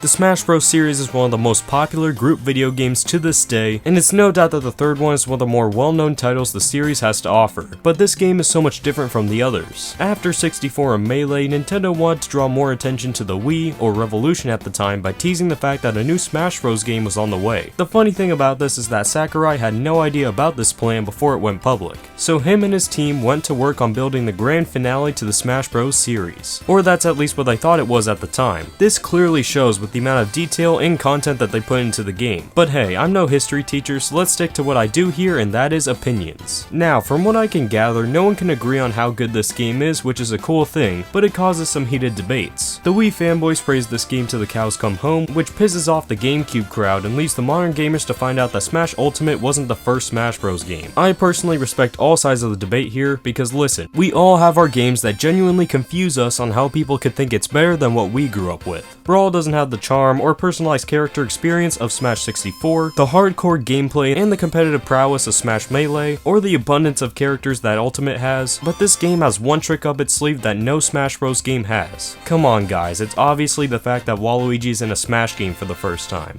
The Smash Bros. Series is one of the most popular group video games to this day, and it's no doubt that the third one is one of the more well-known titles the series has to offer, but this game is so much different from the others. After 64 and Melee, Nintendo wanted to draw more attention to the Wii, or Revolution at the time, by teasing the fact that a new Smash Bros. Game was on the way. The funny thing about this is that Sakurai had no idea about this plan before it went public, so him and his team went to work on building the grand finale to the Smash Bros. Series. Or that's at least what I thought it was at the time. This clearly shows with the amount of detail and content that they put into the game. But hey, I'm no history teacher, so let's stick to what I do here, and that is opinions. Now, from what I can gather, no one can agree on how good this game is, which is a cool thing, but it causes some heated debates. The Wii fanboys praise this game till the cows come home, which pisses off the GameCube crowd and leaves the modern gamers to find out that Smash Ultimate wasn't the first Smash Bros. Game. I personally respect all sides of the debate here, because listen, we all have our games that genuinely confuse us on how people could think it's better than what we grew up with. Brawl doesn't have the charm or personalized character experience of Smash 64, the hardcore gameplay and the competitive prowess of Smash Melee, or the abundance of characters that Ultimate has, but this game has one trick up its sleeve that no Smash Bros. Game has. Come on guys, it's obviously the fact that Waluigi's in a Smash game for the first time.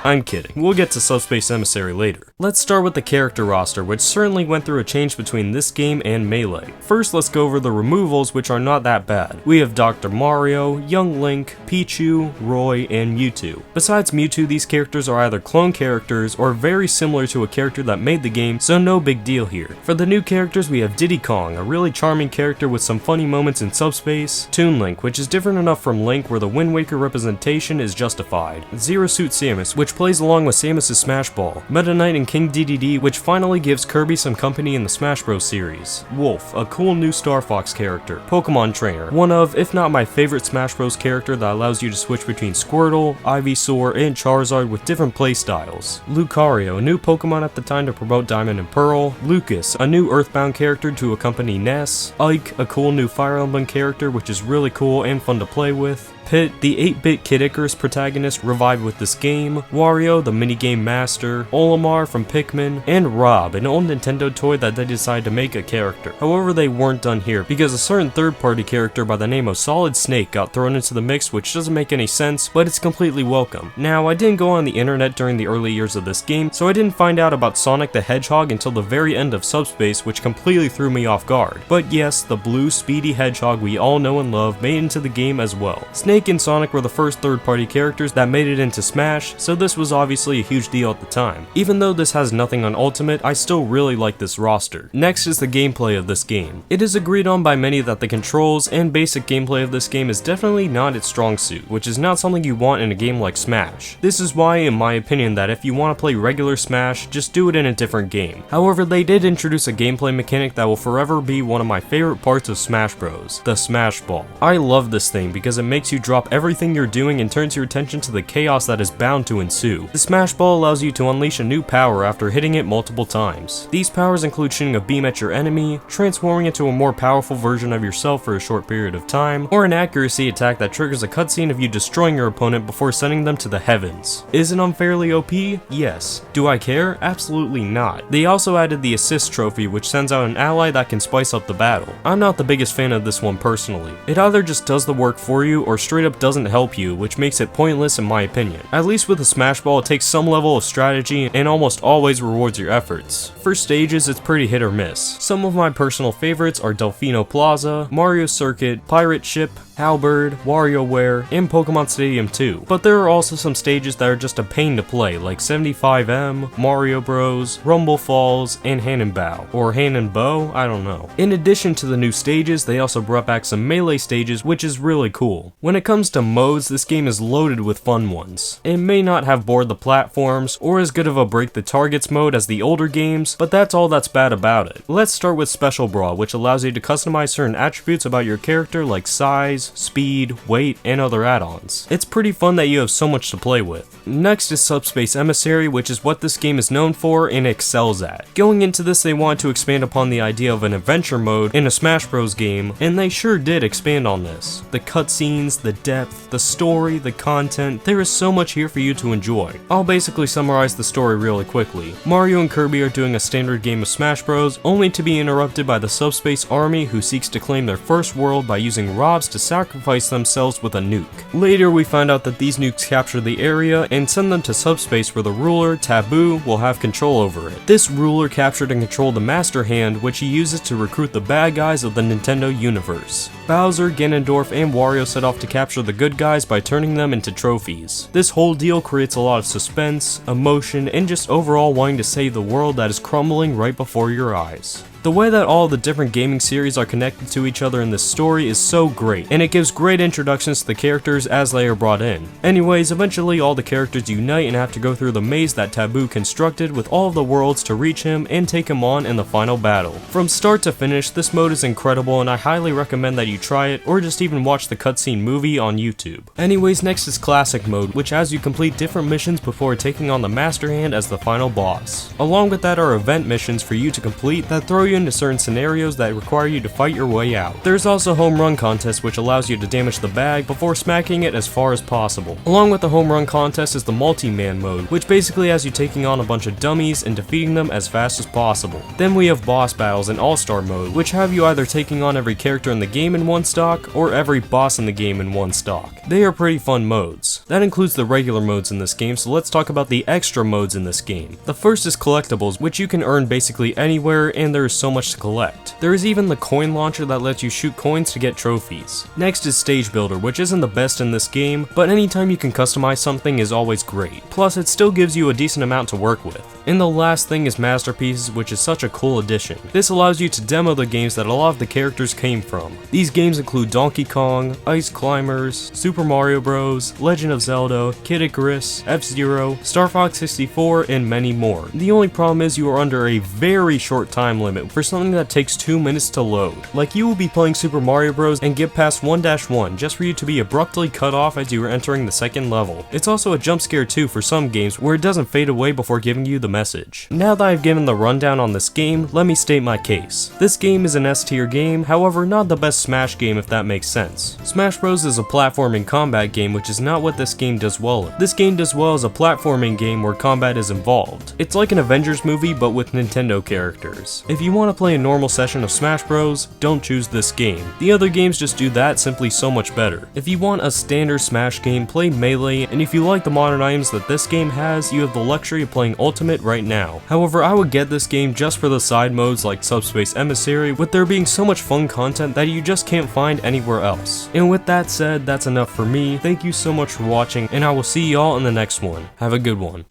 I'm kidding, we'll get to Subspace Emissary later. Let's start with the character roster, which certainly went through a change between this game and Melee. First, let's go over the removals, which are not that bad. We have Dr. Mario, Young Link, Pichu, Roy, and Mewtwo. Besides Mewtwo, these characters are either clone characters or very similar to a character that made the game, so no big deal here. For the new characters, we have Diddy Kong, a really charming character with some funny moments in Subspace, Toon Link, which is different enough from Link where the Wind Waker representation is justified, Zero Suit Samus, which plays along with Samus' Smash Ball, Meta Knight and King DDD, which finally gives Kirby some company in the Smash Bros. Series, Wolf, a cool new Star Fox character, Pokemon Trainer, one of, if not my favorite Smash Bros. Character that allows you to switch between Squirtle, Ivysaur, and Charizard with different playstyles, Lucario, a new Pokemon at the time to promote Diamond and Pearl, Lucas, a new Earthbound character to accompany Ness, Ike, a cool new Fire Emblem character which is really cool and fun to play with, Pit, the 8-bit Kid Icarus protagonist revived with this game, Wario, the minigame master, Olimar from Pikmin, and Rob, an old Nintendo toy that they decided to make a character. However, they weren't done here, because a certain third-party character by the name of Solid Snake got thrown into the mix, which doesn't make any sense, but it's completely welcome. Now, I didn't go on the internet during the early years of this game, so I didn't find out about Sonic the Hedgehog until the very end of Subspace, which completely threw me off guard. But yes, the blue, speedy hedgehog we all know and love made it into the game as well. Snake and Sonic were the first third-party characters that made it into Smash, so this was obviously a huge deal at the time. Even though this has nothing on Ultimate, I still really like this roster. Next is the gameplay of this game. It is agreed on by many that the controls and basic gameplay of this game is definitely not its strong suit, which is not something you want in a game like Smash. This is why, in my opinion, that if you want to play regular Smash, just do it in a different game. However, they did introduce a gameplay mechanic that will forever be one of my favorite parts of Smash Bros, the Smash Ball. I love this thing because it makes you drop everything you're doing and turns your attention to the chaos that is bound to ensue. The Smash Ball allows you to unleash a new power after hitting it multiple times. These powers include shooting a beam at your enemy, transforming into a more powerful version of yourself for a short period of time, or an accuracy attack that triggers a cutscene of you destroying your opponent before sending them to the heavens. Is it unfairly OP? Yes. Do I care? Absolutely not. They also added the assist trophy, which sends out an ally that can spice up the battle. I'm not the biggest fan of this one personally. It either just does the work for you or straight up doesn't help you, which makes it pointless in my opinion. At least with a Smash Ball, it takes some level of strategy and almost always rewards your efforts. For stages, it's pretty hit or miss. Some of my personal favorites are Delfino Plaza, Mario Circuit, Pirate Ship, Halberd, WarioWare, and Pokemon Stadium 2. But there are also some stages that are just a pain to play, like 75M, Mario Bros, Rumble Falls, and Bow, or Bow, I don't know. In addition to the new stages, they also brought back some Melee stages, which is really cool. When it comes to modes, this game is loaded with fun ones. It may not have bored the platforms, or as good of a break the targets mode as the older games, but that's all that's bad about it. Let's start with Special Brawl, which allows you to customize certain attributes about your character like size, speed, weight, and other add-ons. It's pretty fun that you have so much to play with. Next is Subspace Emissary, which is what this game is known for and excels at. Going into this, they wanted to expand upon the idea of an adventure mode in a Smash Bros. Game, and they sure did expand on this. The cutscenes, the depth, the story, the content. There is so much here for you to enjoy. I'll basically summarize the story really quickly. Mario and Kirby are doing a standard game of Smash Bros, only to be interrupted by the Subspace Army, who seeks to claim their first world by using Robs to sacrifice themselves with a nuke. Later we find out that these nukes capture the area and send them to subspace, where the ruler, Taboo, will have control over it. This ruler captured and controlled the Master Hand, which he uses to recruit the bad guys of the Nintendo universe. Bowser, Ganondorf, and Wario set off to capture the good guys by turning them into trophies. This whole deal creates a lot of suspense, emotion, and just overall wanting to save the world that is crumbling right before your eyes. The way that all the different gaming series are connected to each other in this story is so great, and it gives great introductions to the characters as they are brought in. Anyways, eventually all the characters unite and have to go through the maze that Taboo constructed with all of the worlds to reach him and take him on in the final battle. From start to finish, this mode is incredible, and I highly recommend that you try it or just even watch the cutscene movie on YouTube. Anyways, next is Classic mode, which has you complete different missions before taking on the Master Hand as the final boss. Along with that are event missions for you to complete that throw you into certain scenarios that require you to fight your way out. There's also home run contest, which allows you to damage the bag before smacking it as far as possible. Along with the home run contest is the multi-man mode, which basically has you taking on a bunch of dummies and defeating them as fast as possible. Then we have boss battles in all-star mode, which have you either taking on every character in the game in one stock or every boss in the game in one stock. They are pretty fun modes. That includes the regular modes in this game, so let's talk about the extra modes in this game. The first is collectibles, which you can earn basically anywhere, and there is so much to collect. There is even the coin launcher that lets you shoot coins to get trophies. Next is Stage Builder, which isn't the best in this game, but anytime you can customize something is always great. Plus, it still gives you a decent amount to work with. And the last thing is Masterpieces, which is such a cool addition. This allows you to demo the games that a lot of the characters came from. These games include Donkey Kong, Ice Climbers, Super Mario Bros, Legend of Zelda, Kid Icarus, F-Zero, Star Fox 64, and many more. The only problem is you are under a very short time limit for something that takes 2 minutes to load. Like, you will be playing Super Mario Bros and get past 1-1 just for you to be abruptly cut off as you are entering the second level. It's also a jump scare too for some games, where it doesn't fade away before giving you the message. Now that I've given the rundown on this game, let me state my case. This game is an S tier game, however not the best Smash game if that makes sense. Smash Bros is a platforming combat game, which is not what this game does well in. This game does well as a platforming game where combat is involved. It's like an Avengers movie but with Nintendo characters. If you want to play a normal session of Smash Bros, don't choose this game. The other games just do that simply so much better. If you want a standard Smash game, play Melee, and if you like the modern items that this game has, you have the luxury of playing Ultimate right now. However, I would get this game just for the side modes like Subspace Emissary, with there being so much fun content that you just can't find anywhere else. And with that said, that's enough for me. Thank you so much for watching, and I will see y'all in the next one. Have a good one.